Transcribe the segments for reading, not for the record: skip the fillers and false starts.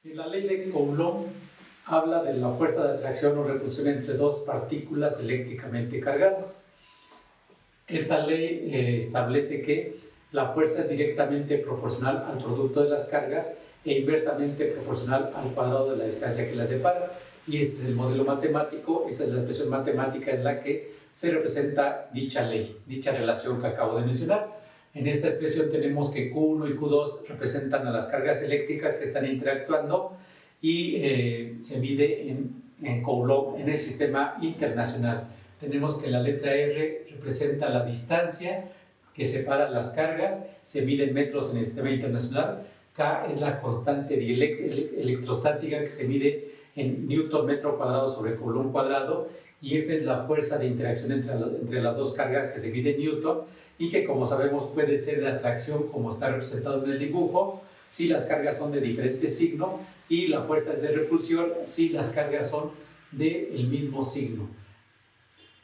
Y la ley de Coulomb habla de la fuerza de atracción o repulsión entre dos partículas eléctricamente cargadas. Esta ley establece que la fuerza es directamente proporcional al producto de las cargas e inversamente proporcional al cuadrado de la distancia que las separa. Y este es el modelo matemático, esta es la expresión matemática en la que se representa dicha ley, dicha relación que acabo de mencionar. En esta expresión tenemos que Q1 y Q2 representan a las cargas eléctricas que están interactuando y se mide en Coulomb en el sistema internacional. Tenemos que la letra R representa la distancia que separa las cargas, se mide en metros en el sistema internacional. K es la constante electrostática que se mide en newton metro cuadrado sobre coulomb cuadrado, y F es la fuerza de interacción entre las dos cargas que se mide en newton y que, como sabemos, puede ser de atracción como está representado en el dibujo si las cargas son de diferente signo, y la fuerza es de repulsión si las cargas son del mismo signo.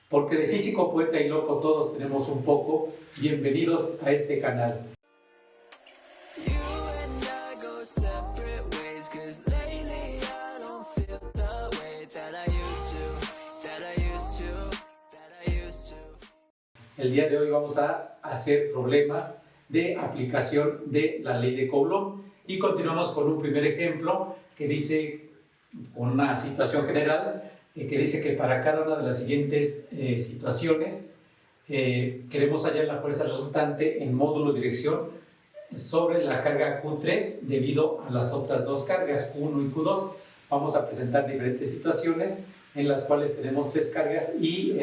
Porque de físico, poeta y loco todos tenemos un poco. Bienvenidos a este canal. El día de hoy vamos a hacer problemas de aplicación de la ley de Coulomb y continuamos con un primer ejemplo que dice, una situación general, que dice que para cada una de las siguientes situaciones queremos hallar la fuerza resultante en módulo dirección sobre la carga Q3 debido a las otras dos cargas Q1 y Q2. Vamos a presentar diferentes situaciones en las cuales tenemos tres cargas y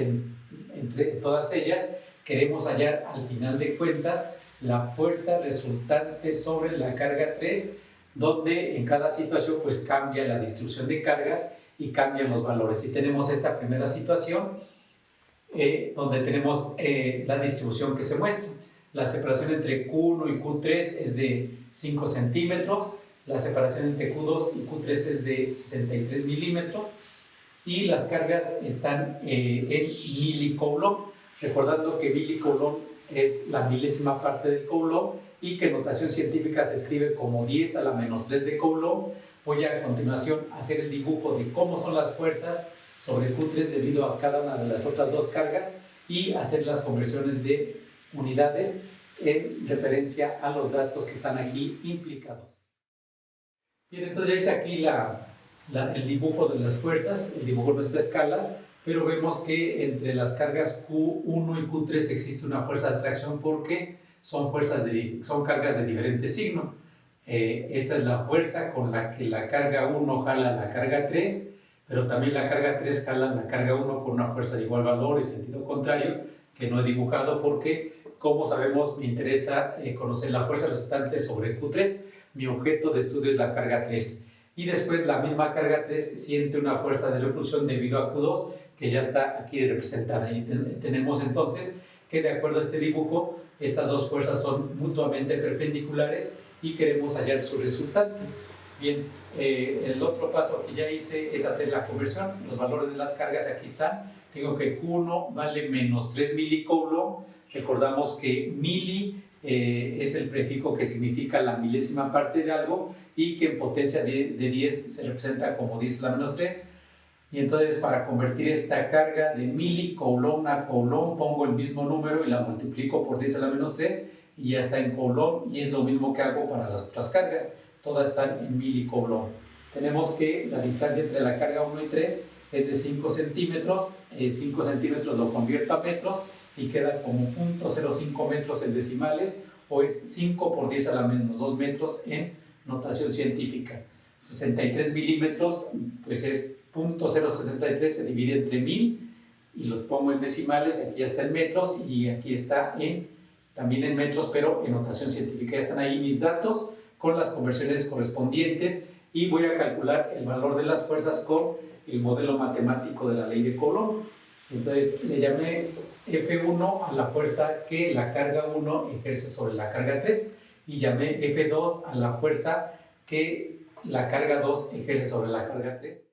entre todas ellas queremos hallar al final de cuentas la fuerza resultante sobre la carga 3, donde en cada situación pues cambia la distribución de cargas y cambian los valores. Y tenemos esta primera situación donde tenemos la distribución que se muestra. La separación entre Q1 y Q3 es de 5 centímetros, la separación entre Q2 y Q3 es de 63 milímetros y las cargas están en milicoulomb, recordando que milicoulomb es la milésima parte del coulomb y que en notación científica se escribe como 10 a la menos 3 de coulomb. Voy a continuación a hacer el dibujo de cómo son las fuerzas sobre Q3 debido a cada una de las otras dos cargas y hacer las conversiones de unidades en referencia a los datos que están aquí implicados. Bien, entonces ya hice aquí el dibujo de las fuerzas, el dibujo de nuestra escala, pero vemos que entre las cargas Q1 y Q3 existe una fuerza de atracción porque son cargas de diferente signo. Esta es la fuerza con la que la carga 1 jala la carga 3, pero también la carga 3 jala la carga 1 con una fuerza de igual valor y sentido contrario, que no he dibujado porque, como sabemos, me interesa conocer la fuerza resultante sobre Q3. Mi objeto de estudio es la carga 3. Y después la misma carga 3 siente una fuerza de repulsión debido a Q2, que ya está aquí representada. Y tenemos entonces que, de acuerdo a este dibujo, estas dos fuerzas son mutuamente perpendiculares y queremos hallar su resultante. Bien, el otro paso que ya hice es hacer la conversión. Los valores de las cargas aquí están. Tengo que Q1 vale menos 3 milicoulomb. Recordamos que mili es el prefijo que significa la milésima parte de algo y que en potencia de 10 se representa como 10 a la menos 3. Y entonces, para convertir esta carga de milicoulomb a coulomb, pongo el mismo número y la multiplico por 10 a la menos 3 y ya está en coulomb, y es lo mismo que hago para las otras cargas. Todas están en milicoulomb. Tenemos que la distancia entre la carga 1 y 3 es de 5 centímetros. 5 centímetros lo convierto a metros y queda como 0.05 metros en decimales, o es 5 por 10 a la menos 2 metros en notación científica. 63 milímetros, pues es 0.063, se divide entre 1000 y lo pongo en decimales, y aquí ya está en metros y aquí está también en metros, pero en notación científica. Ya están ahí mis datos con las conversiones correspondientes y voy a calcular el valor de las fuerzas con el modelo matemático de la ley de Coulomb. Entonces le llamé F1 a la fuerza que la carga 1 ejerce sobre la carga 3 y llamé F2 a la fuerza que la carga 2 ejerce sobre la carga 3.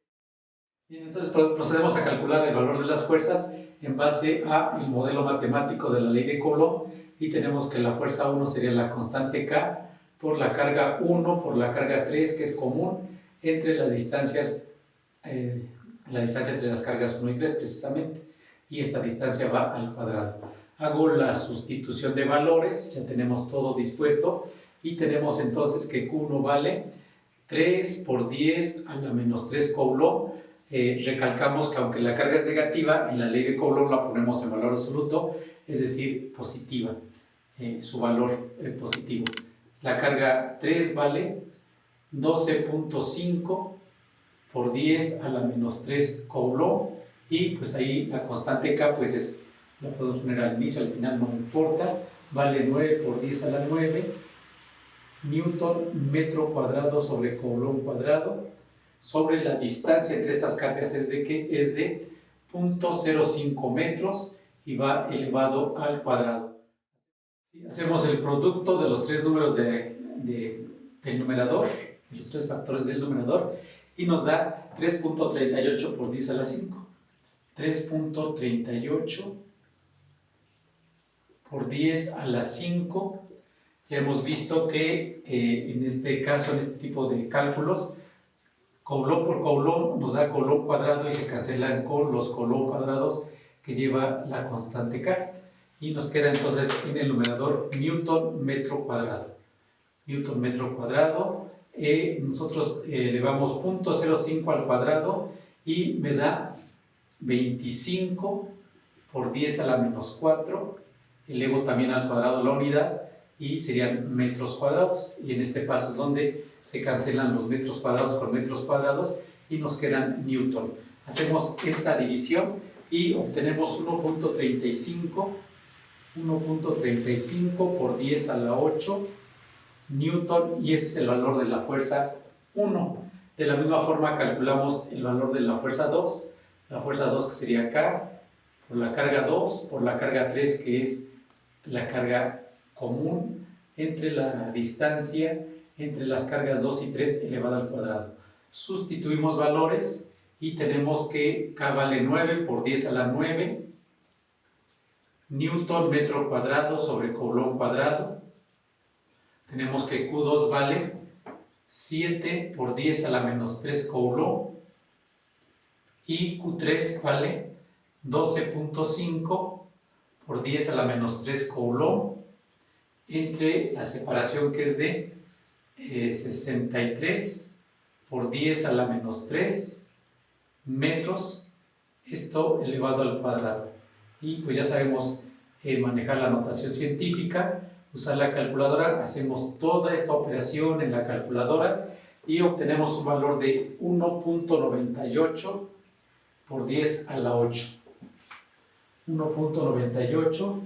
Bien, entonces procedemos a calcular el valor de las fuerzas en base al modelo matemático de la ley de Coulomb, y tenemos que la fuerza 1 sería la constante K por la carga 1 por la carga 3, que es común, entre las distancias, la distancia entre las cargas 1 y 3 precisamente, y esta distancia va al cuadrado. Hago la sustitución de valores, ya tenemos todo dispuesto, y tenemos entonces que Q1 vale 3 por 10 a la menos 3 Coulomb. Recalcamos que aunque la carga es negativa, en la ley de Coulomb la ponemos en valor absoluto, es decir, positiva, su valor positivo. La carga 3 vale 12.5 por 10 a la menos 3 Coulomb, y pues ahí la constante K pues la podemos poner al inicio, al final no importa, vale 9 por 10 a la 9 Newton metro cuadrado sobre Coulomb cuadrado, sobre la distancia entre estas cargas es de 0.05 metros y va elevado al cuadrado. Hacemos el producto de los tres números del numerador, los tres factores del numerador, y nos da 3.38 por 10 a la 5. 3.38 por 10 a la 5. Ya hemos visto que en este caso, en este tipo de cálculos, Coulomb por Coulomb nos da Coulomb cuadrado y se cancelan con los Coulomb cuadrados que lleva la constante K. Y nos queda entonces en el numerador Newton metro cuadrado. Newton metro cuadrado. Nosotros elevamos 0.05 al cuadrado y me da 25 por 10 a la menos 4. Elevo también al cuadrado la unidad y serían metros cuadrados. Y en este paso es donde se cancelan los metros cuadrados con metros cuadrados y nos quedan Newton. Hacemos esta división y obtenemos 1.35 por 10 a la 8 Newton, y ese es el valor de la fuerza 1. De la misma forma calculamos el valor de la fuerza 2, que sería K, por la carga 2, por la carga 3, que es la carga común entre la distancia entre las cargas 2 y 3 elevada al cuadrado. Sustituimos valores y tenemos que K vale 9 por 10 a la 9 Newton metro cuadrado sobre Coulomb cuadrado. Tenemos que Q2 vale 7 por 10 a la menos 3 Coulomb y Q3 vale 12.5 por 10 a la menos 3 Coulomb entre la separación que es de 63 por 10 a la menos 3 metros, esto elevado al cuadrado. Y pues ya sabemos manejar la notación científica, usar la calculadora, hacemos toda esta operación en la calculadora y obtenemos un valor de 1.98 por 10 a la 8. 1.98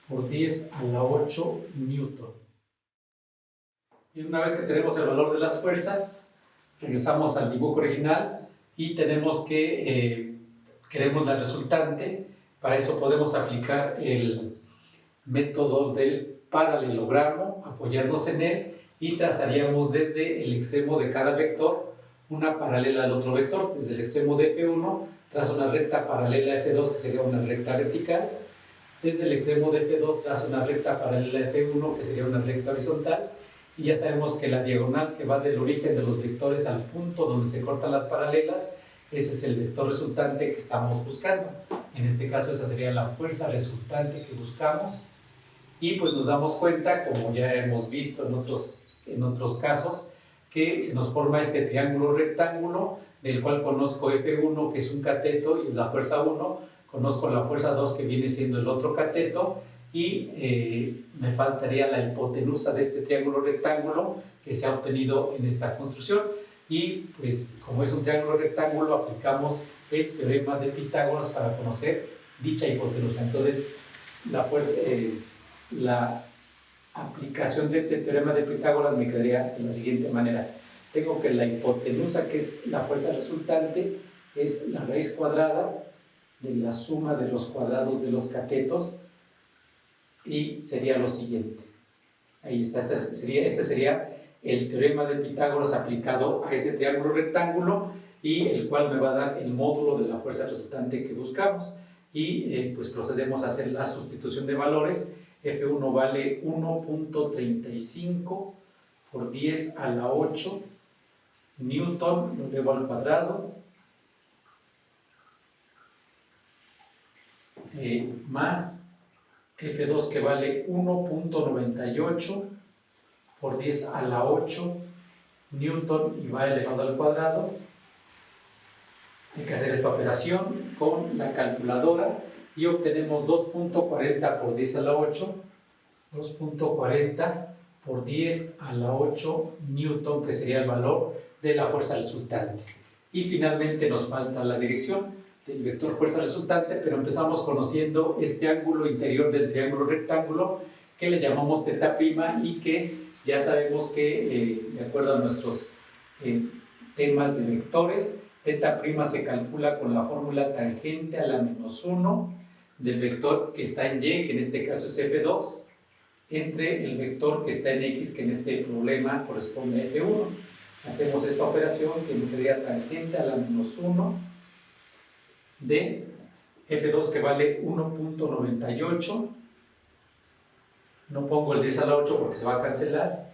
por 10 a la 8 Newton. Y una vez que tenemos el valor de las fuerzas, regresamos al dibujo original y tenemos que queremos la resultante. Para eso podemos aplicar el método del paralelogramo, apoyarnos en él y trazaríamos desde el extremo de cada vector una paralela al otro vector. Desde el extremo de F1 trazo una recta paralela a F2, que sería una recta vertical. Desde el extremo de F2 trazo una recta paralela a F1, que sería una recta horizontal. Y ya sabemos que la diagonal que va del origen de los vectores al punto donde se cortan las paralelas, ese es el vector resultante que estamos buscando. En este caso esa sería la fuerza resultante que buscamos. Y pues nos damos cuenta, como ya hemos visto en otros casos, que se nos forma este triángulo rectángulo, del cual conozco F1, que es un cateto, y la fuerza 1, conozco la fuerza 2, que viene siendo el otro cateto, y me faltaría la hipotenusa de este triángulo rectángulo que se ha obtenido en esta construcción. Y pues como es un triángulo rectángulo, aplicamos el teorema de Pitágoras para conocer dicha hipotenusa. Entonces la aplicación de este teorema de Pitágoras me quedaría de la siguiente manera. Tengo que la hipotenusa, que es la fuerza resultante, es la raíz cuadrada de la suma de los cuadrados de los catetos, y sería lo siguiente. Ahí está, este sería el teorema de Pitágoras aplicado a ese triángulo rectángulo, y el cual me va a dar el módulo de la fuerza resultante que buscamos. Y pues procedemos a hacer la sustitución de valores. F1 vale 1.35 por 10 a la 8 newton, lo elevo al cuadrado, más F2 que vale 1.98 por 10 a la 8 newton y va elevado al cuadrado. Hay que hacer esta operación con la calculadora y obtenemos 2.40 por 10 a la 8, 2.40 por 10 a la 8 newton, que sería el valor de la fuerza resultante. Y finalmente nos falta la dirección del vector fuerza resultante, pero empezamos conociendo este ángulo interior del triángulo rectángulo que le llamamos θ' y que ya sabemos que de acuerdo a nuestros temas de vectores, θ' se calcula con la fórmula tangente a la menos 1 del vector que está en Y, que en este caso es F2, entre el vector que está en X, que en este problema corresponde a F1. Hacemos esta operación que me quedaría tangente a la menos 1 de F2 que vale 1.98, no pongo el 10 a la 8 porque se va a cancelar,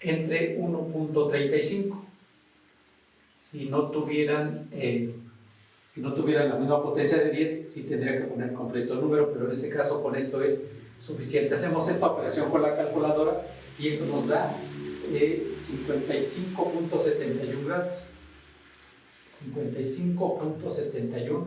entre 1.35. Si no tuvieran la misma potencia de 10, sí tendría que poner completo el número, pero en este caso con esto es suficiente. Hacemos esta operación con la calculadora y eso nos da 55.71 grados. 55.71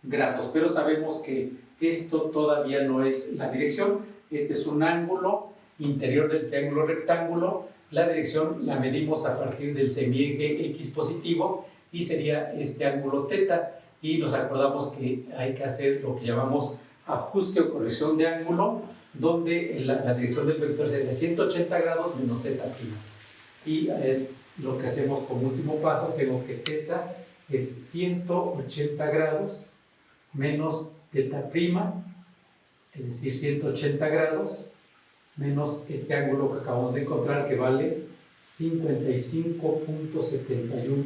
grados, pero sabemos que esto todavía no es la dirección. Este es un ángulo interior del triángulo rectángulo. La dirección la medimos a partir del semieje X positivo y sería este ángulo θ, y nos acordamos que hay que hacer lo que llamamos ajuste o corrección de ángulo, donde la dirección del vector sería 180 grados menos θ'. Y es lo que hacemos como último paso. Tengo que θ es 180 grados menos θ', es decir, 180 grados menos este ángulo que acabamos de encontrar, que vale 55.71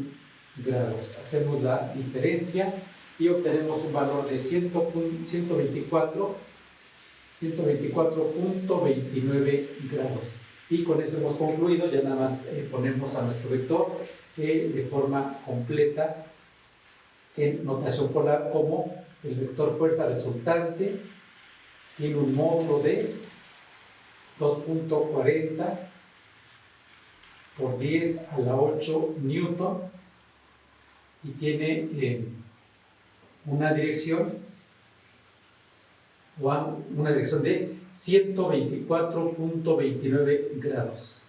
grados. Hacemos la diferencia y obtenemos un valor de 124.29 grados. Y con eso hemos concluido. Ya nada más ponemos a nuestro vector de forma completa en notación polar como el vector fuerza resultante tiene un módulo de 2.40 por 10 a la 8 newton y tiene una dirección de 124.29 grados.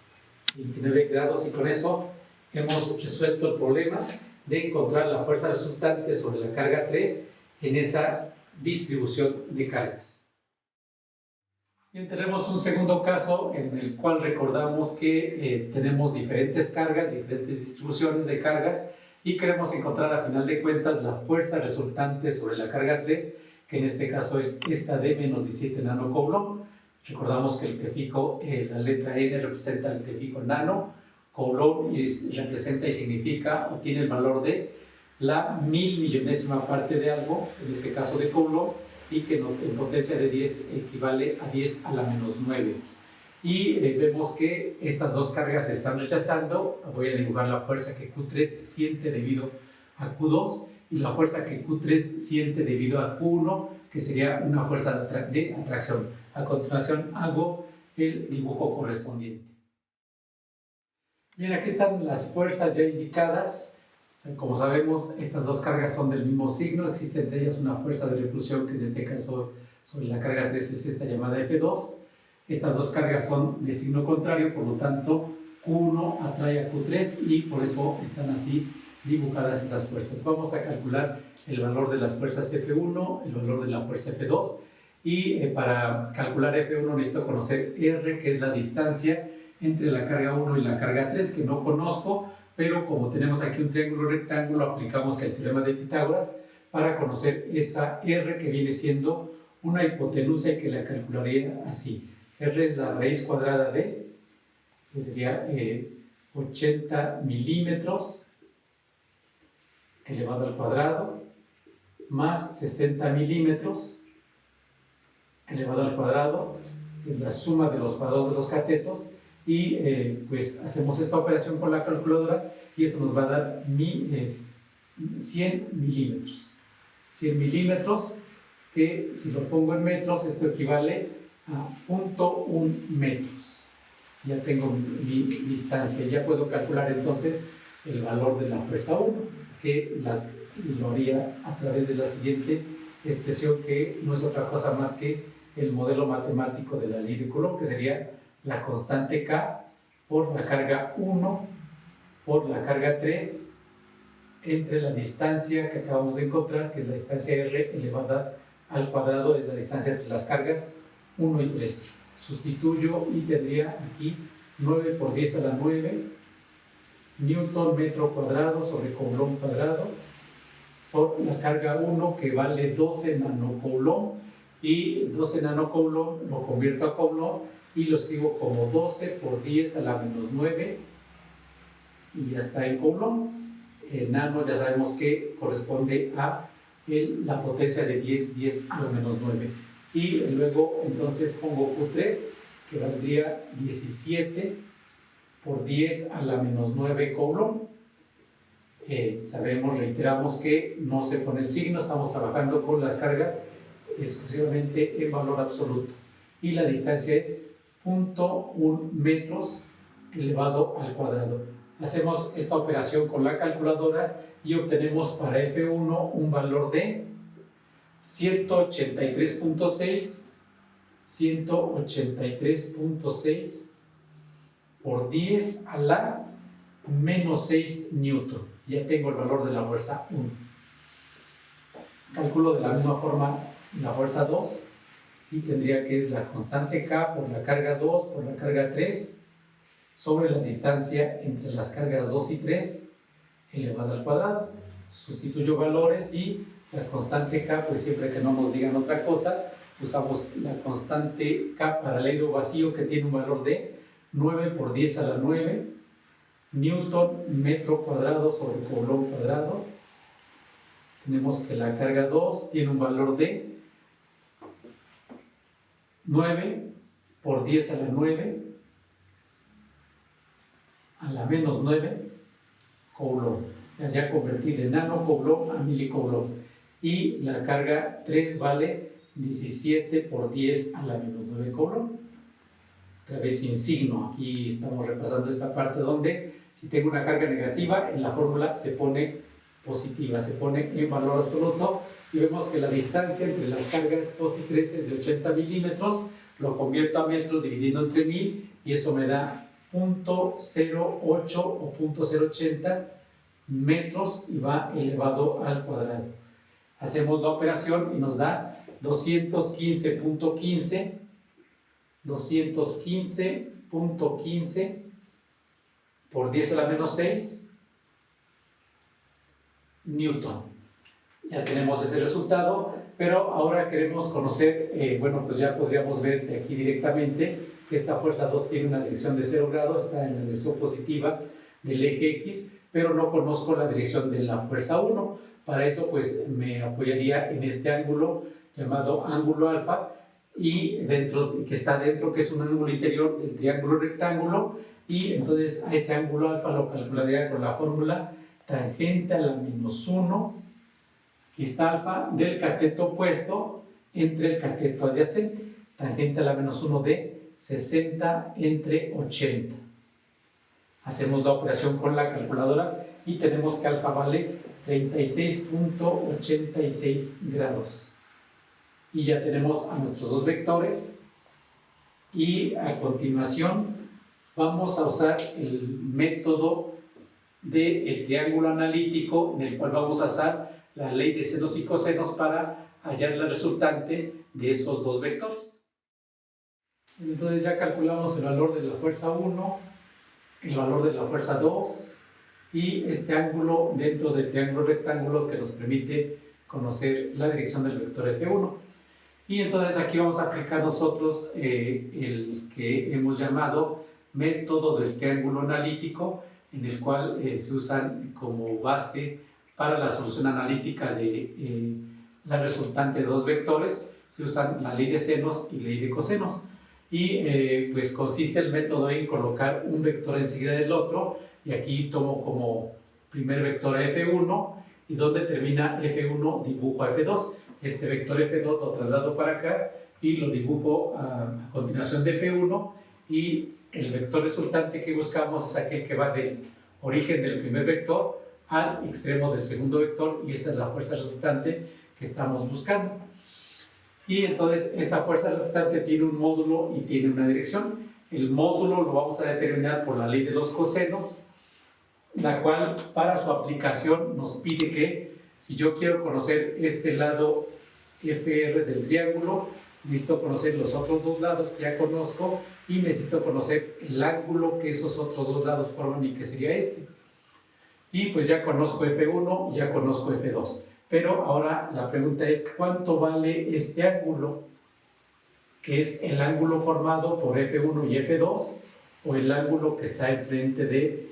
29 grados, y con eso hemos resuelto el problema de encontrar la fuerza resultante sobre la carga 3 en esa distribución de cargas. Bien, tenemos un segundo caso en el cual recordamos que tenemos diferentes cargas, diferentes distribuciones de cargas, y queremos encontrar a final de cuentas la fuerza resultante sobre la carga 3, que en este caso es esta de menos 17 nanocoulomb. Recordamos que el prefijo, la letra N representa el prefijo nano, coulomb representa y significa o tiene el valor de la 1000.000.000ª parte de algo, en este caso de coulomb, y que en potencia de 10 equivale a 10 a la menos 9. Y vemos que estas dos cargas se están rechazando. Voy a dibujar la fuerza que Q3 siente debido a Q2 y la fuerza que Q3 siente debido a Q1, que sería una fuerza de atracción. A continuación hago el dibujo correspondiente. Bien, aquí están las fuerzas ya indicadas. Como sabemos, estas dos cargas son del mismo signo. Existe entre ellas una fuerza de repulsión, que en este caso sobre la carga 3 es esta llamada F2. Estas dos cargas son de signo contrario, por lo tanto Q1 atrae a Q3 y por eso están así dibujadas esas fuerzas. Vamos a calcular el valor de las fuerzas F1, el valor de la fuerza F2, y para calcular F1 necesito conocer R, que es la distancia entre la carga 1 y la carga 3, que no conozco, pero como tenemos aquí un triángulo rectángulo, aplicamos el teorema de Pitágoras para conocer esa R, que viene siendo una hipotenusa y que la calcularía así. R es la raíz cuadrada de, que sería 80 milímetros elevado al cuadrado, más 60 milímetros elevado al cuadrado, es la suma de los cuadrados de los catetos, y pues hacemos esta operación con la calculadora y esto nos va a dar 100 milímetros. 100 milímetros, que si lo pongo en metros, esto equivale a 0.1 metros. Ya tengo mi distancia, ya puedo calcular entonces el valor de la fuerza 1, que lo haría a través de la siguiente expresión, que no es otra cosa más que el modelo matemático de la ley de Coulomb, que sería la constante K por la carga 1 por la carga 3 entre la distancia que acabamos de encontrar, que es la distancia R elevada al cuadrado, es la distancia entre las cargas 1 y 3. Sustituyo y tendría aquí 9 por 10 a la 9 Newton metro cuadrado sobre Coulomb cuadrado por la carga 1, que vale 12 nanocoulomb, y 12 nanocoulomb lo convierto a coulomb y lo escribo como 12 por 10 a la menos 9, y ya está en coulomb. Nano ya sabemos que corresponde a la potencia de 10 a la menos 9. Y luego entonces pongo Q3, que valdría 17 por 10 a la menos 9 coulomb. Reiteramos que no se pone el signo, estamos trabajando con las cargas exclusivamente en valor absoluto. Y la distancia es 0.1 metros elevado al cuadrado. Hacemos esta operación con la calculadora y obtenemos para F1 un valor de 183.6 por 10 a la menos 6 newton. Ya tengo el valor de la fuerza 1. Calculo de la misma forma la fuerza 2 y tendría que es la constante K por la carga 2 por la carga 3 sobre la distancia entre las cargas 2 y 3 elevada al cuadrado. Sustituyo valores y la constante K, pues siempre que no nos digan otra cosa, usamos la constante K para el aire vacío, que tiene un valor de 9 por 10 a la 9 Newton metro cuadrado sobre Coulomb cuadrado. Tenemos que la carga 2 tiene un valor de 9 por 10 a la 9 a la menos 9 Coulomb. Ya convertí de nanocoulomb a milicoulomb. Y la carga 3 vale 17 por 10 a la menos 9 coulomb. Otra vez sin signo. Aquí estamos repasando esta parte donde si tengo una carga negativa, en la fórmula se pone positiva, se pone en valor absoluto, y vemos que la distancia entre las cargas 2 y 3 es de 80 milímetros. Lo convierto a metros dividiendo entre 1000 y eso me da 0.08 o 0.080 metros y va elevado al cuadrado. Hacemos la operación y nos da 215.15 por 10 a la menos 6 newton. Ya tenemos ese resultado, pero ahora queremos conocer, pues ya podríamos ver de aquí directamente que esta fuerza 2 tiene una dirección de 0 grados, está en la dirección positiva del eje X, pero no conozco la dirección de la fuerza 1. Para eso pues me apoyaría en este ángulo llamado ángulo alfa, y que está dentro, que es un ángulo interior del triángulo rectángulo, y entonces a ese ángulo alfa lo calcularía con la fórmula tangente a la menos 1, aquí está alfa, del cateto opuesto entre el cateto adyacente, tangente a la menos 1 de 60 entre 80. Hacemos la operación con la calculadora y tenemos que alfa vale 36.86 grados. Y ya tenemos a nuestros dos vectores, y a continuación vamos a usar el método del triángulo analítico, en el cual vamos a usar la ley de senos y cosenos para hallar la resultante de esos dos vectores. Entonces ya calculamos el valor de la fuerza 1, el valor de la fuerza 2 y este ángulo dentro del triángulo rectángulo que nos permite conocer la dirección del vector F1. Y entonces aquí vamos a aplicar nosotros el que hemos llamado método del triángulo analítico, en el cual se usan como base para la solución analítica de la resultante de dos vectores, se usan la ley de senos y ley de cosenos. Y pues consiste el método en colocar un vector enseguida del otro y aquí tomo como primer vector a F1, y donde termina F1 dibujo a F2. Este vector F2 lo traslado para acá y lo dibujo a continuación de F1, y el vector resultante que buscamos es aquel que va del origen del primer vector al extremo del segundo vector, y esta es la fuerza resultante que estamos buscando. Y entonces esta fuerza resultante tiene un módulo y tiene una dirección. El módulo lo vamos a determinar por la ley de los cosenos, la cual para su aplicación nos pide que si yo quiero conocer este lado FR del triángulo, necesito conocer los otros dos lados que ya conozco, y necesito conocer el ángulo que esos otros dos lados forman, y que sería este. Y pues ya conozco F1 y ya conozco F2. Pero ahora la pregunta es, ¿cuánto vale este ángulo? Que es el ángulo formado por F1 y F2, o el ángulo que está enfrente del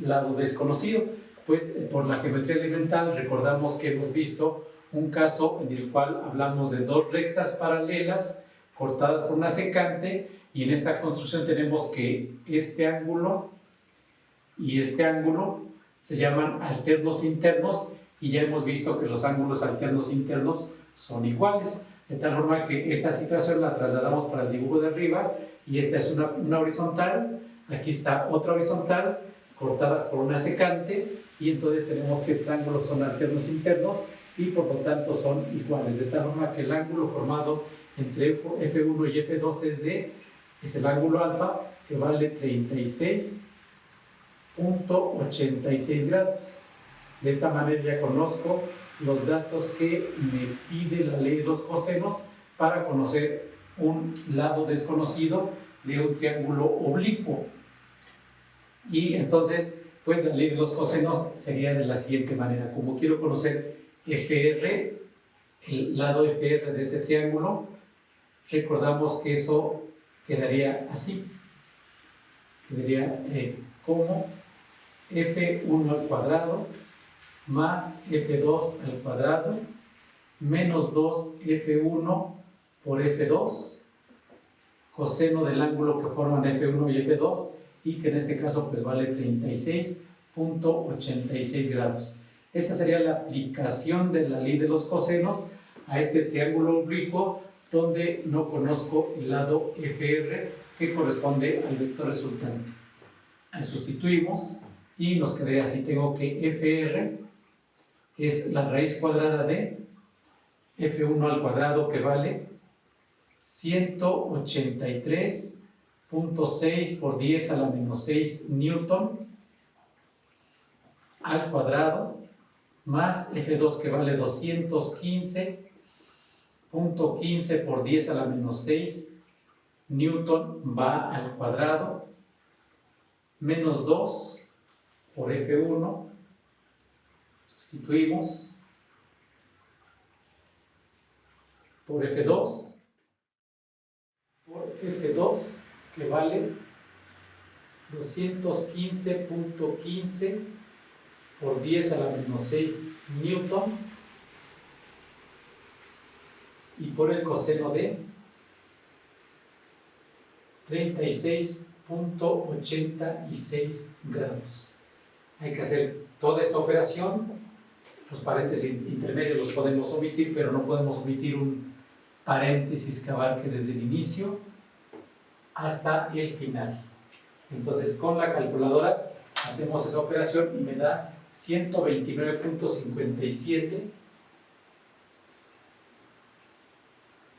lado desconocido. Pues por la geometría elemental recordamos que hemos visto un caso en el cual hablamos de dos rectas paralelas cortadas por una secante, y en esta construcción tenemos que este ángulo y este ángulo se llaman alternos internos, y ya hemos visto que los ángulos alternos internos son iguales, de tal forma que esta situación la trasladamos para el dibujo de arriba, y esta es una horizontal, aquí está otra horizontal, cortadas por una secante, y entonces tenemos que estos ángulos son alternos internos y por lo tanto son iguales, de tal forma que el ángulo formado entre F1 y F2 es el ángulo alfa, que vale 36.86 grados. De esta manera ya conozco los datos que me pide la ley de los cosenos para conocer un lado desconocido de un triángulo oblicuo. Y entonces, pues la ley de los cosenos sería de la siguiente manera. Como quiero conocer FR, el lado FR de ese triángulo, recordamos que eso quedaría así. Quedaría como F1 al cuadrado más F2 al cuadrado menos 2F1 por F2, coseno del ángulo que forman F1 y F2, y que en este caso pues vale 36.86 grados. Esa sería la aplicación de la ley de los cosenos a este triángulo oblicuo donde no conozco el lado FR que corresponde al vector resultante. Sustituimos y nos quedaría así. Tengo que FR es la raíz cuadrada de F1 al cuadrado, que vale 183.6 por 10 a la menos 6 newton al cuadrado, más F2 que vale 215.15 por 10 a la menos 6 newton va al cuadrado, menos 2 por F1, sustituimos por F2, que vale 215.15 por 10 a la menos 6 newton, y por el coseno de 36.86 grados. Hay que hacer toda esta operación. Los paréntesis intermedios los podemos omitir, pero no podemos omitir un paréntesis que abarque desde el inicio hasta el final. Entonces con la calculadora hacemos esa operación y me da 129.57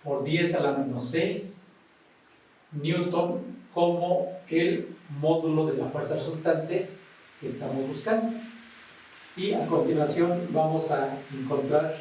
por 10 a la menos 6 newton como el módulo de la fuerza resultante que estamos buscando. Y a continuación vamos a encontrar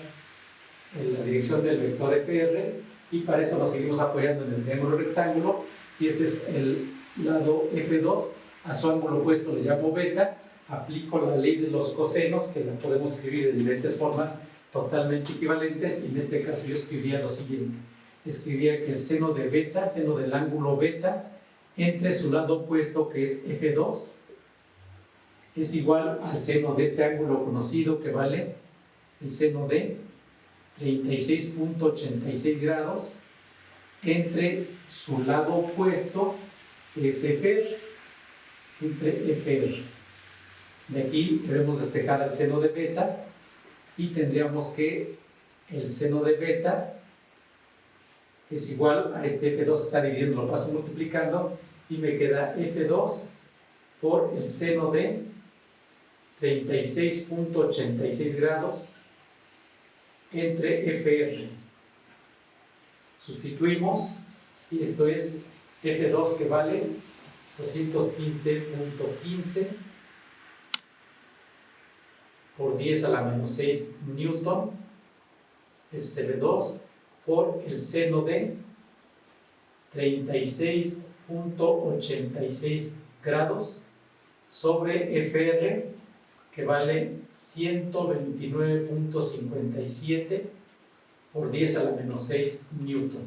la dirección del vector FR, y para eso nos seguimos apoyando en el triángulo rectángulo. Si este es el lado F2, a su ángulo opuesto le llamo beta, aplico la ley de los cosenos, que la podemos escribir de diferentes formas totalmente equivalentes, y en este caso yo escribiría lo siguiente. Escribiría que el seno de beta, seno del ángulo beta, entre su lado opuesto, que es F2, es igual al seno de este ángulo conocido, que vale el seno de 36.86 grados, entre su lado opuesto, que es FR, entre FR. De aquí debemos despejar al seno de beta y tendríamos que el seno de beta es igual a este F2 que está dividiendo, lo paso multiplicando y me queda F2 por el seno de 36.86 grados entre FR. Sustituimos y esto es F2 que vale 215.15 por 10 a la menos 6 newton, es CB2 por el seno de 36.86 grados sobre FR que vale 129.57 por 10 a la menos 6 newton.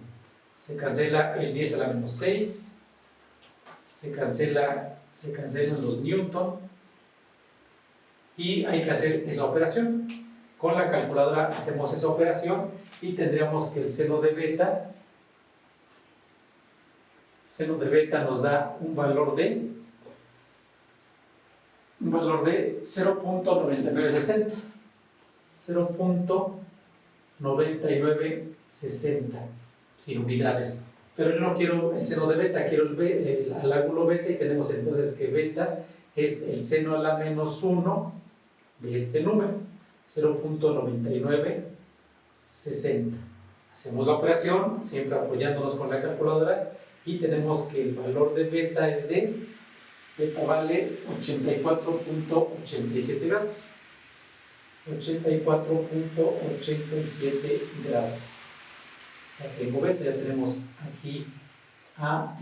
Se cancela el 10 a la menos 6, se cancelan los newton y hay que hacer esa operación. Con la calculadora hacemos esa operación y tendríamos que el seno de beta nos da un valor de 0.9960. 0.9960 sin unidades. Pero yo no quiero el seno de beta, quiero el ángulo beta y tenemos entonces que beta es el seno a la menos 1 de este número, 0.9960. Hacemos la operación, siempre apoyándonos con la calculadora y tenemos que el valor de beta vale 84.87 grados. 84.87 grados. Ya tengo beta, ya tenemos aquí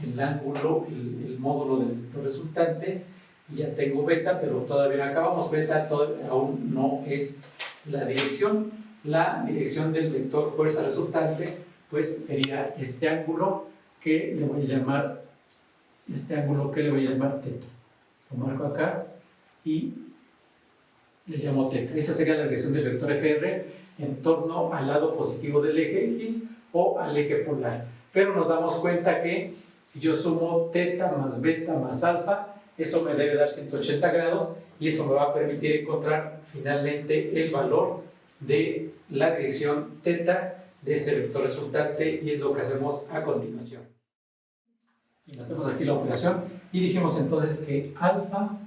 el ángulo, el módulo del vector resultante, y ya tengo beta, pero todavía no acabamos. Beta aún no es la dirección. La dirección del vector fuerza resultante, pues sería este ángulo que le voy a llamar, θ. Lo marco acá y le llamo θ. Esa sería la dirección del vector FR en torno al lado positivo del eje X o al eje polar. Pero nos damos cuenta que si yo sumo θ más beta más alfa, eso me debe dar 180 grados y eso me va a permitir encontrar finalmente el valor de la dirección θ de ese vector resultante, y es lo que hacemos a continuación. Y hacemos aquí la operación y dijimos entonces que alfa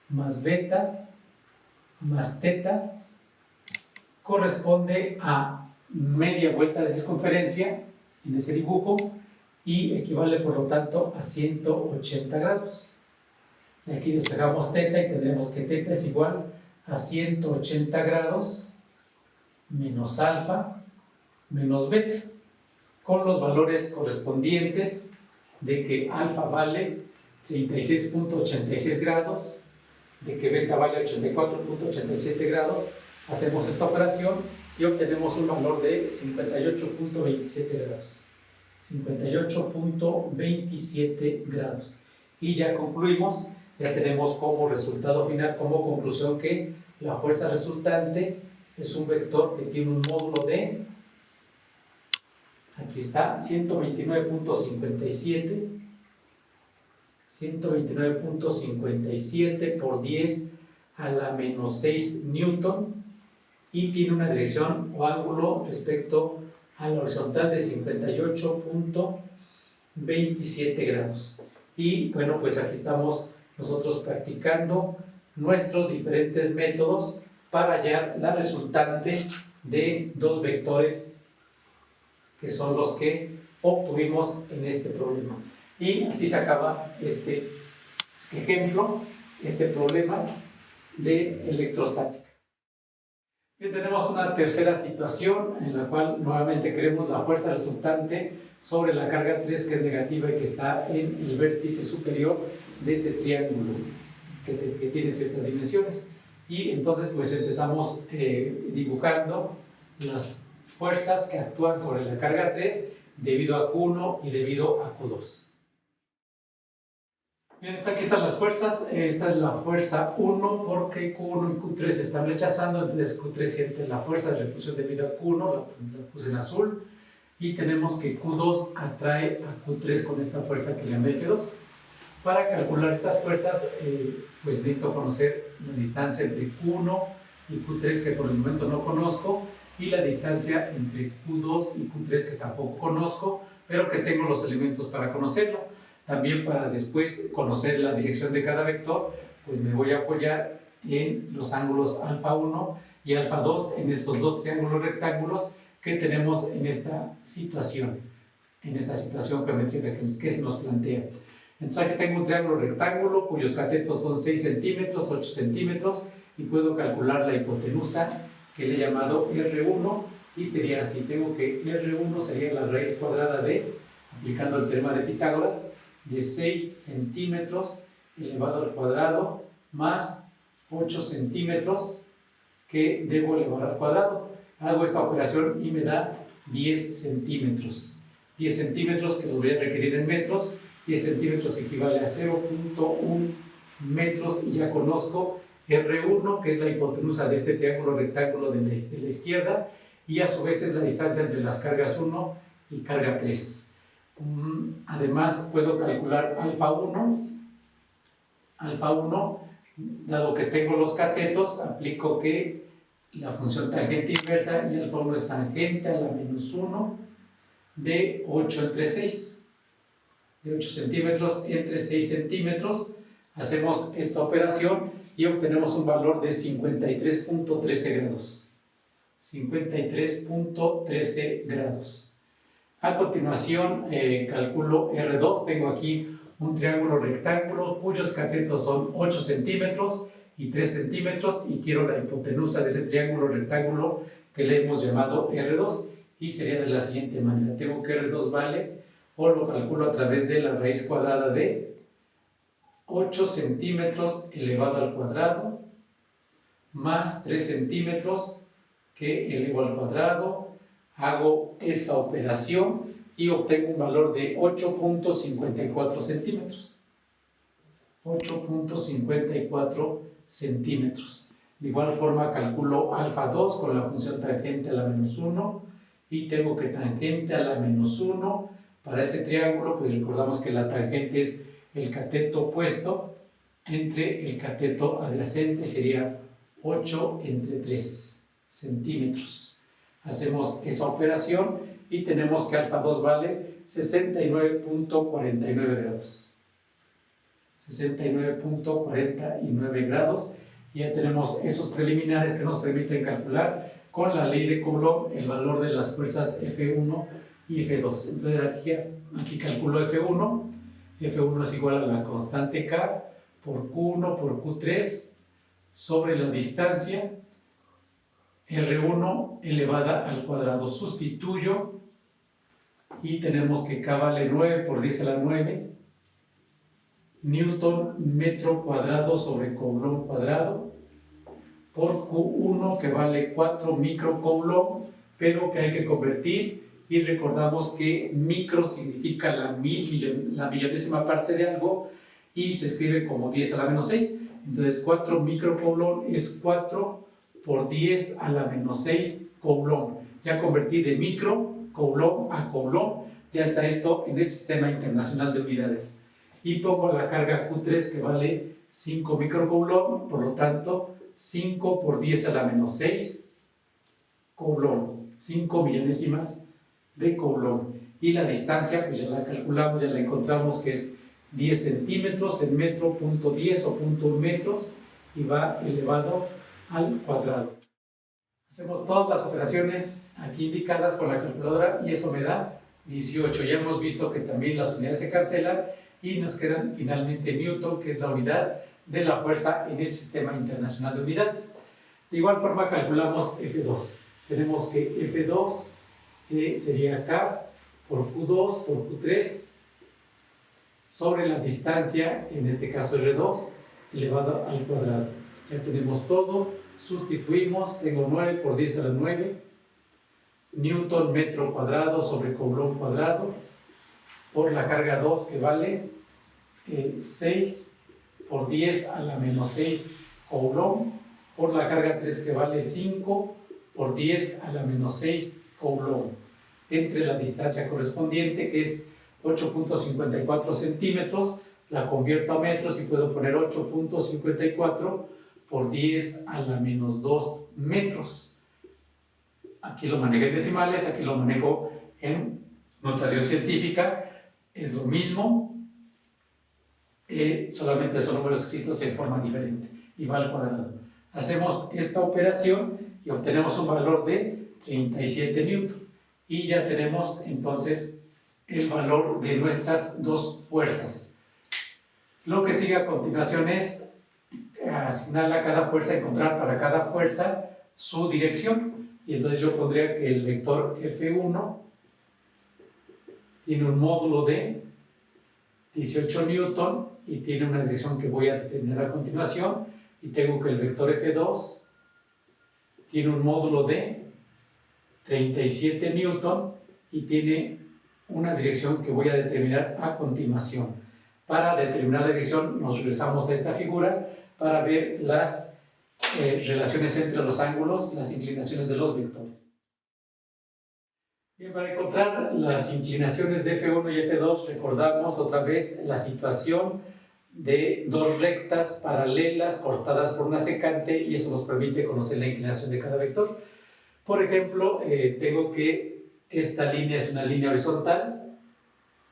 más beta más θ corresponde a media vuelta de circunferencia en ese dibujo y equivale por lo tanto a 180 grados. De aquí despejamos θ y tendremos que θ es igual a 180 grados menos alfa menos beta, con los valores correspondientes de que alfa vale 36.86 grados, de que beta vale 84.87 grados. Hacemos esta operación y obtenemos un valor de 58.27 grados. 58.27 grados. Y ya concluimos, ya tenemos como resultado final, como conclusión, que la fuerza resultante es un vector que tiene un módulo de, aquí está, 129.57 por 10 a la menos 6 newton, y tiene una dirección o ángulo respecto a la horizontal de 58.27 grados. Y bueno, pues aquí estamos nosotros practicando nuestros diferentes métodos para hallar la resultante de dos vectores que son los que obtuvimos en este problema. Y así se acaba este ejemplo, este problema de electrostática. Y tenemos una tercera situación en la cual nuevamente queremos la fuerza resultante sobre la carga 3, que es negativa y que está en el vértice superior de ese triángulo que tiene ciertas dimensiones. Y entonces pues empezamos dibujando las fuerzas que actúan sobre la carga 3 debido a Q1 y debido a Q2. Bien, aquí están las fuerzas. Esta es la fuerza 1 porque Q1 y Q3 se están rechazando, entonces Q3 siente la fuerza de repulsión debido a Q1, la puse en azul, y tenemos que Q2 atrae a Q3 con esta fuerza que llama F2. Para calcular estas fuerzas, pues necesito conocer la distancia entre Q1 y Q3, que por el momento no conozco, y la distancia entre Q2 y Q3, que tampoco conozco, pero que tengo los elementos para conocerlo. También para después conocer la dirección de cada vector, pues me voy a apoyar en los ángulos alfa 1 y alfa 2, en estos dos triángulos rectángulos que tenemos en esta situación geométrica que se nos plantea. Entonces aquí tengo un triángulo rectángulo cuyos catetos son 6 centímetros, 8 centímetros, y puedo calcular la hipotenusa, que le he llamado R1, y sería así. Tengo que R1 sería la raíz cuadrada de, aplicando el teorema de Pitágoras, de 6 centímetros elevado al cuadrado más 8 centímetros que debo elevar al cuadrado. Hago esta operación y me da 10 centímetros. 10 centímetros que los voy a requerir en metros. 10 centímetros equivale a 0.1 metros, y ya conozco R1, que es la hipotenusa de este triángulo rectángulo de la izquierda, y a su vez es la distancia entre las cargas 1 y carga 3. Además puedo calcular alfa 1. Alfa 1, dado que tengo los catetos, aplico que la función tangente inversa, y alfa 1 es tangente a la menos 1 de 8 entre 6. De 8 centímetros entre 6 centímetros. Hacemos esta operación y obtenemos un valor de 53.13 grados. 53.13 grados. A continuación, calculo R2. Tengo aquí un triángulo rectángulo cuyos catetos son 8 centímetros y 3 centímetros, y quiero la hipotenusa de ese triángulo rectángulo que le hemos llamado R2, y sería de la siguiente manera. Tengo que R2 vale, o lo calculo a través de la raíz cuadrada de 8 centímetros elevado al cuadrado más 3 centímetros que elevo al cuadrado. Hago esa operación y obtengo un valor de 8.54 centímetros. 8.54 centímetros. De igual forma calculo alfa 2 con la función tangente a la menos 1, y tengo que tangente a la menos 1 para ese triángulo, pues recordamos que la tangente es el cateto opuesto entre el cateto adyacente, sería 8 entre 3 centímetros. Hacemos esa operación y tenemos que alfa 2 vale 69.49 grados. 69.49 grados. Y ya tenemos esos preliminares que nos permiten calcular con la ley de Coulomb el valor de las fuerzas F1 y F2. Entonces aquí calculo F1. F1 es igual a la constante K por Q1 por Q3 sobre la distancia R1 elevada al cuadrado. Sustituyo y tenemos que K vale 9 por 10 a la 9 Newton metro cuadrado sobre Coulomb cuadrado por Q1, que vale 4 microcoulomb, pero que hay que convertir, y recordamos que micro significa la millonésima parte de algo, y se escribe como 10 a la menos 6. Entonces 4 microcoulomb es 4 por 10 a la menos 6 coulomb. Ya convertí de microcoulomb a coulomb. Ya está esto en el Sistema Internacional de Unidades. Y pongo la carga Q3, que vale 5 microcoulomb, por lo tanto 5 por 10 a la menos 6 coulomb, 5 millonésimas de coulomb. Y la distancia, pues ya la calculamos, ya la encontramos, que es 10 centímetros en metro, punto 10 o punto 1 metros, y va elevado al cuadrado. Hacemos todas las operaciones aquí indicadas con la calculadora y eso me da 18. Ya hemos visto que también las unidades se cancelan y nos quedan finalmente Newton, que es la unidad de la fuerza en el Sistema Internacional de Unidades. De igual forma calculamos F2. Tenemos que F2 sería K por Q2 por Q3 sobre la distancia, en este caso R2, elevado al cuadrado. Ya tenemos todo, sustituimos, tengo 9 por 10 a la 9 Newton metro cuadrado sobre Coulomb cuadrado por la carga 2, que vale 6 por 10 a la menos 6 Coulomb, por la carga 3, que vale 5 por 10 a la menos 6 Coulomb, entre la distancia correspondiente, que es 8.54 centímetros, la convierto a metros y puedo poner 8.54 por 10 a la menos 2 metros. Aquí lo manejo en decimales, aquí lo manejo en notación científica. Es lo mismo, solamente son números escritos en forma diferente, y va al cuadrado. Hacemos esta operación y obtenemos un valor de 37 newton. Y ya tenemos entonces el valor de nuestras dos fuerzas. Lo que sigue a continuación es asignarle a cada fuerza, encontrar para cada fuerza su dirección. Y entonces yo pondría que el vector F1 tiene un módulo de 18 newton y tiene una dirección que voy a determinar a continuación. Y tengo que el vector F2 tiene un módulo de 37 newton y tiene una dirección que voy a determinar a continuación. Para determinar la dirección nos regresamos a esta figura para ver las relaciones entre los ángulos, las inclinaciones de los vectores. Bien, para encontrar las inclinaciones de F1 y F2 recordamos otra vez la situación de dos rectas paralelas cortadas por una secante, y eso nos permite conocer la inclinación de cada vector. Por ejemplo, tengo que esta línea es una línea horizontal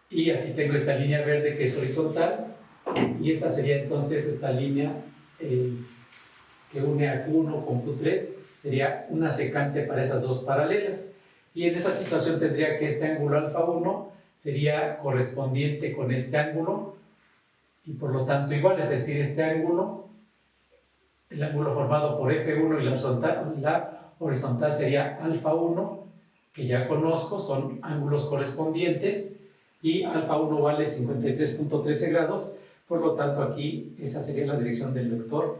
y aquí tengo esta línea verde que es horizontal, y esta sería entonces esta línea que une a Q1 con Q3, sería una secante para esas dos paralelas. Y en esa situación tendría que este ángulo alfa 1 sería correspondiente con este ángulo y por lo tanto igual, es decir, este ángulo, el ángulo formado por F1 y la horizontal sería alfa 1, que ya conozco, son ángulos correspondientes, y alfa 1 vale 53.13 grados, por lo tanto aquí esa sería la dirección del vector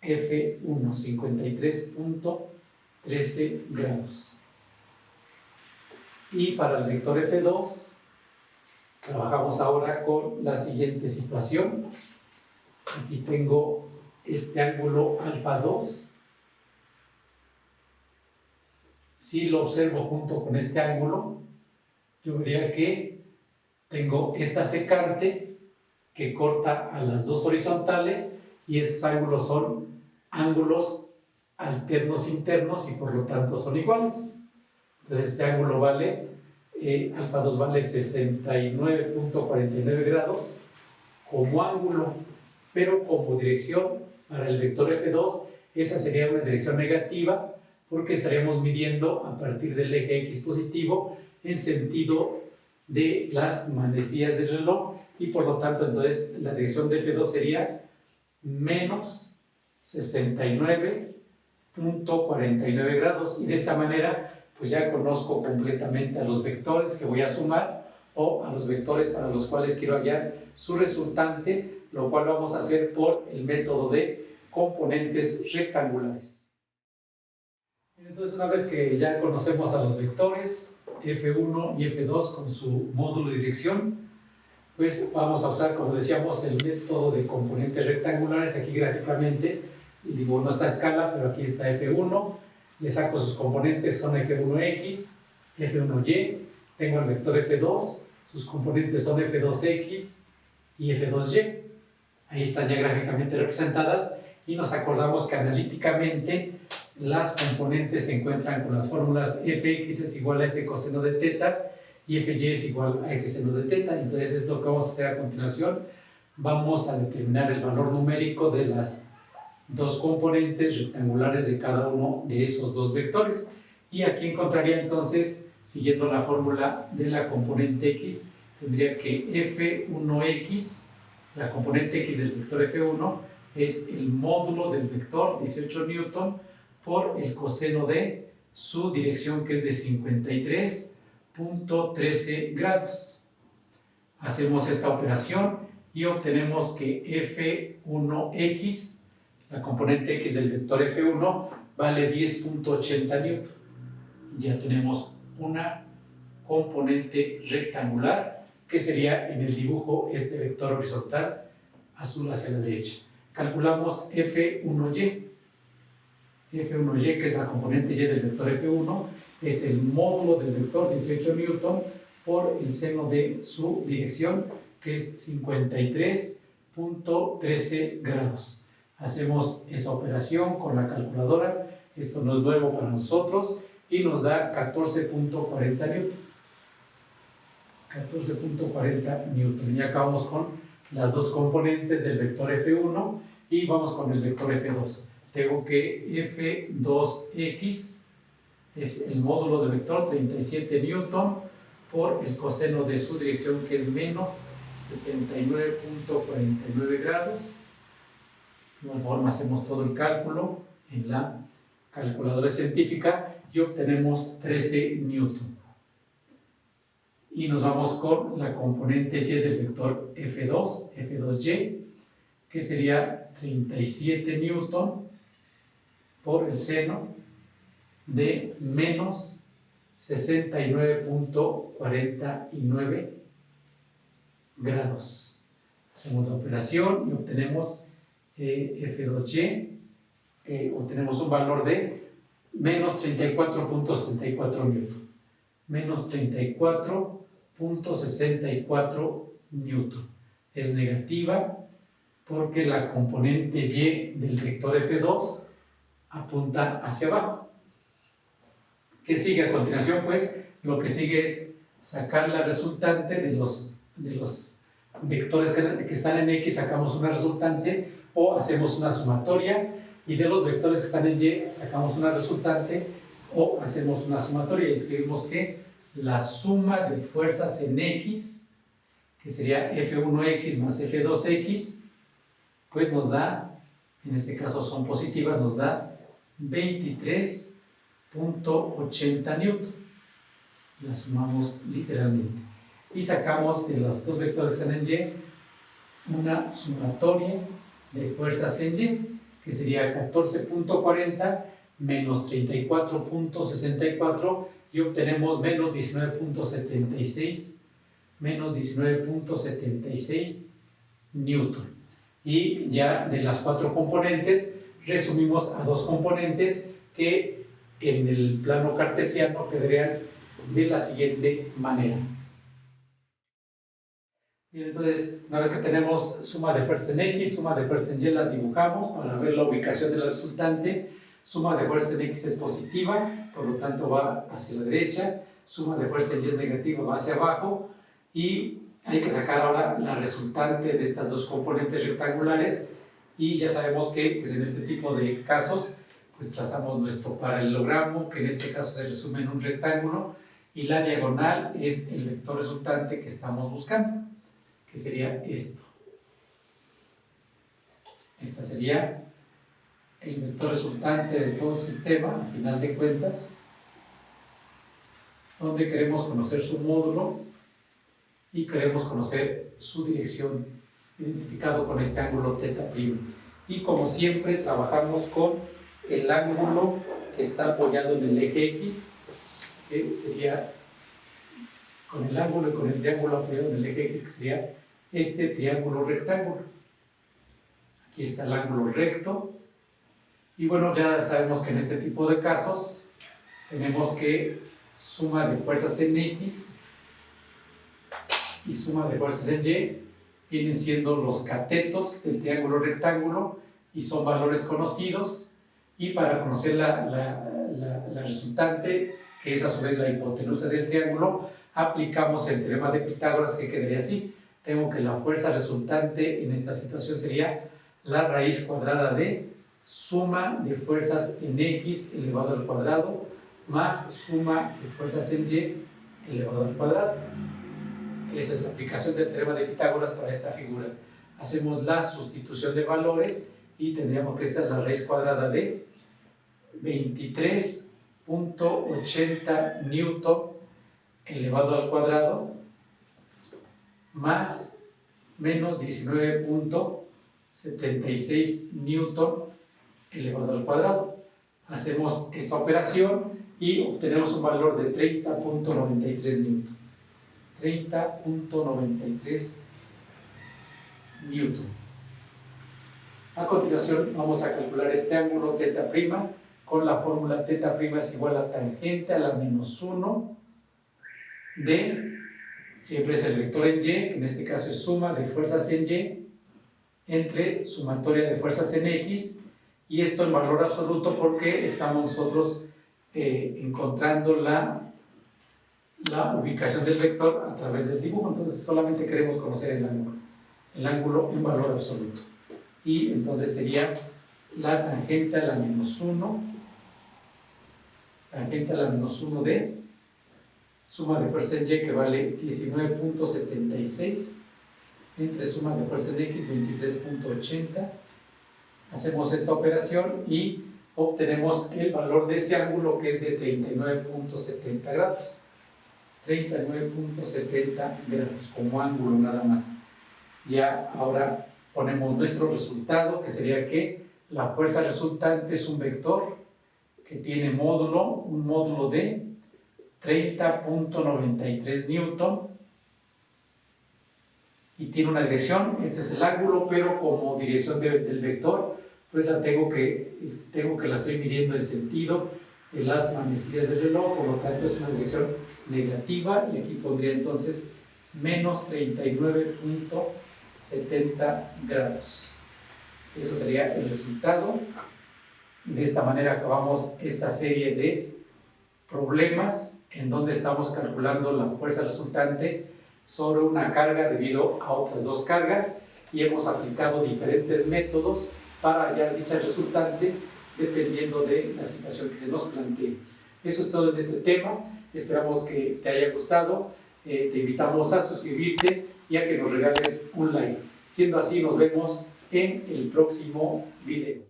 F1, 53.13 grados. Y para el vector F2 trabajamos ahora con la siguiente situación. Aquí tengo este ángulo alfa 2. Si lo observo junto con este ángulo, yo vería que tengo esta secante que corta a las dos horizontales, y esos ángulos son ángulos alternos internos y por lo tanto son iguales. Entonces este ángulo vale, alfa 2 vale 69.49 grados como ángulo, pero como dirección para el vector F2, esa sería una dirección negativa, porque estaríamos midiendo a partir del eje X positivo en sentido de las manecillas del reloj, y por lo tanto entonces la dirección de F2 sería menos 69.49 grados, y de esta manera pues ya conozco completamente a los vectores que voy a sumar o a los vectores para los cuales quiero hallar su resultante, lo cual vamos a hacer por el método de componentes rectangulares. Entonces, una vez que ya conocemos a los vectores F1 y F2 con su módulo de dirección, pues vamos a usar, como decíamos, el método de componentes rectangulares. Aquí gráficamente digo no está a escala, pero aquí está F1, le saco sus componentes, son F1X, F1Y, tengo el vector F2, sus componentes son F2X y F2Y. Ahí están ya gráficamente representadas, y nos acordamos que analíticamente las componentes se encuentran con las fórmulas Fx es igual a F coseno de teta y Fy es igual a F seno de teta. Entonces es lo que vamos a hacer a continuación. Vamos a determinar el valor numérico de las dos componentes rectangulares de cada uno de esos dos vectores, y aquí encontraría entonces, siguiendo la fórmula de la componente X, tendría que F1X, la componente X del vector F1, es el módulo del vector 18 newton por el coseno de su dirección, que es de 53.13 grados. Hacemos esta operación y obtenemos que F1X, la componente X del vector F1, vale 10.80 newton. Ya tenemos una componente rectangular, que sería en el dibujo este vector horizontal azul hacia la derecha. Calculamos F1Y. F1Y, que es la componente Y del vector F1, es el módulo del vector 18 newton por el seno de su dirección, que es 53.13 grados. Hacemos esa operación con la calculadora, esto no es nuevo para nosotros, y nos da 14.40 newton. 14.40 newton. Y acabamos con las dos componentes del vector F1 y vamos con el vector F2. Tengo que F2x es el módulo del vector 37 newton por el coseno de su dirección, que es menos 69.49 grados. De igual forma hacemos todo el cálculo en la calculadora científica y obtenemos 13 newton. Y nos vamos con la componente y del vector F2, F2y, que sería 37 newton por el seno de menos 69.49 grados. Hacemos la operación y obtenemos F2y, obtenemos un valor de menos 34.64 newton. Menos 34.64 newton. Es negativa porque la componente y del vector F2 apunta hacia abajo. ¿Qué sigue a continuación? Pues lo que sigue es sacar la resultante de los vectores que están en X, sacamos una resultante o hacemos una sumatoria, y de los vectores que están en Y sacamos una resultante o hacemos una sumatoria y escribimos que la suma de fuerzas en X, que sería F1X más F2X, pues nos da, en este caso son positivas, nos da 23.80 newton. La sumamos literalmente. Y sacamos de los dos vectores que están en Y una sumatoria de fuerzas en Y, que sería 14.40 menos 34.64 y obtenemos menos 19.76 newton. Y ya de las cuatro componentes resumimos a dos componentes que en el plano cartesiano quedarían de la siguiente manera. Bien, entonces, una vez que tenemos suma de fuerzas en X, suma de fuerzas en Y, las dibujamos para ver la ubicación de la resultante. Suma de fuerzas en X es positiva, por lo tanto va hacia la derecha. Suma de fuerzas en Y es negativa, va hacia abajo. Y hay que sacar ahora la resultante de estas dos componentes rectangulares. Y ya sabemos que pues, en este tipo de casos pues trazamos nuestro paralelogramo, que en este caso se resume en un rectángulo, y la diagonal es el vector resultante que estamos buscando, que sería esto. Esta sería el vector resultante de todo el sistema, al final de cuentas, donde queremos conocer su módulo y queremos conocer su dirección, identificado con este ángulo θ'P. Y como siempre trabajamos con el ángulo que está apoyado en el eje X, que sería con el ángulo y con el triángulo apoyado en el eje X, que sería este triángulo rectángulo. Aquí está el ángulo recto. Y bueno, ya sabemos que en este tipo de casos tenemos que suma de fuerzas en X y suma de fuerzas en Y vienen siendo los catetos del triángulo rectángulo y son valores conocidos. Y para conocer la resultante, que es a su vez la hipotenusa del triángulo, aplicamos el teorema de Pitágoras, que quedaría así. Tengo que la fuerza resultante en esta situación sería la raíz cuadrada de suma de fuerzas en X elevado al cuadrado más suma de fuerzas en Y elevado al cuadrado. Esa es la aplicación del teorema de Pitágoras para esta figura. Hacemos la sustitución de valores y tendríamos que esta es la raíz cuadrada de 23.80 newton elevado al cuadrado más menos 19.76 newton elevado al cuadrado. Hacemos esta operación y obtenemos un valor de 30.93 newton. 30.93 newton. A continuación vamos a calcular este ángulo θ' con la fórmula θ' es igual a tangente a la menos 1 de siempre es el vector en Y, que en este caso es suma de fuerzas en Y entre sumatoria de fuerzas en X, y esto en valor absoluto porque estamos nosotros encontrando la ubicación del vector a través del dibujo. Entonces solamente queremos conocer el ángulo en valor absoluto, y entonces sería la tangente a la menos 1, tangente a la menos 1 de suma de fuerza en Y, que vale 19.76, entre suma de fuerza en X, 23.80. Hacemos esta operación y obtenemos el valor de ese ángulo, que es de 39.70 grados. 39.70 grados como ángulo nada más. Ya ahora ponemos nuestro resultado, que sería que la fuerza resultante es un vector que tiene módulo, un módulo de 30.93 newton, y tiene una dirección. Este es el ángulo, pero como dirección del vector, pues la tengo que la estoy midiendo en sentido de las manecillas del reloj, por lo tanto es una dirección negativa, y aquí pondría entonces menos 39.70 grados. Eso sería el resultado, y de esta manera acabamos esta serie de problemas en donde estamos calculando la fuerza resultante sobre una carga debido a otras dos cargas, y hemos aplicado diferentes métodos para hallar dicha resultante dependiendo de la situación que se nos plantee. Eso es todo en este tema. Esperamos que te haya gustado. Te invitamos a suscribirte y a que nos regales un like. Siendo así, nos vemos en el próximo video.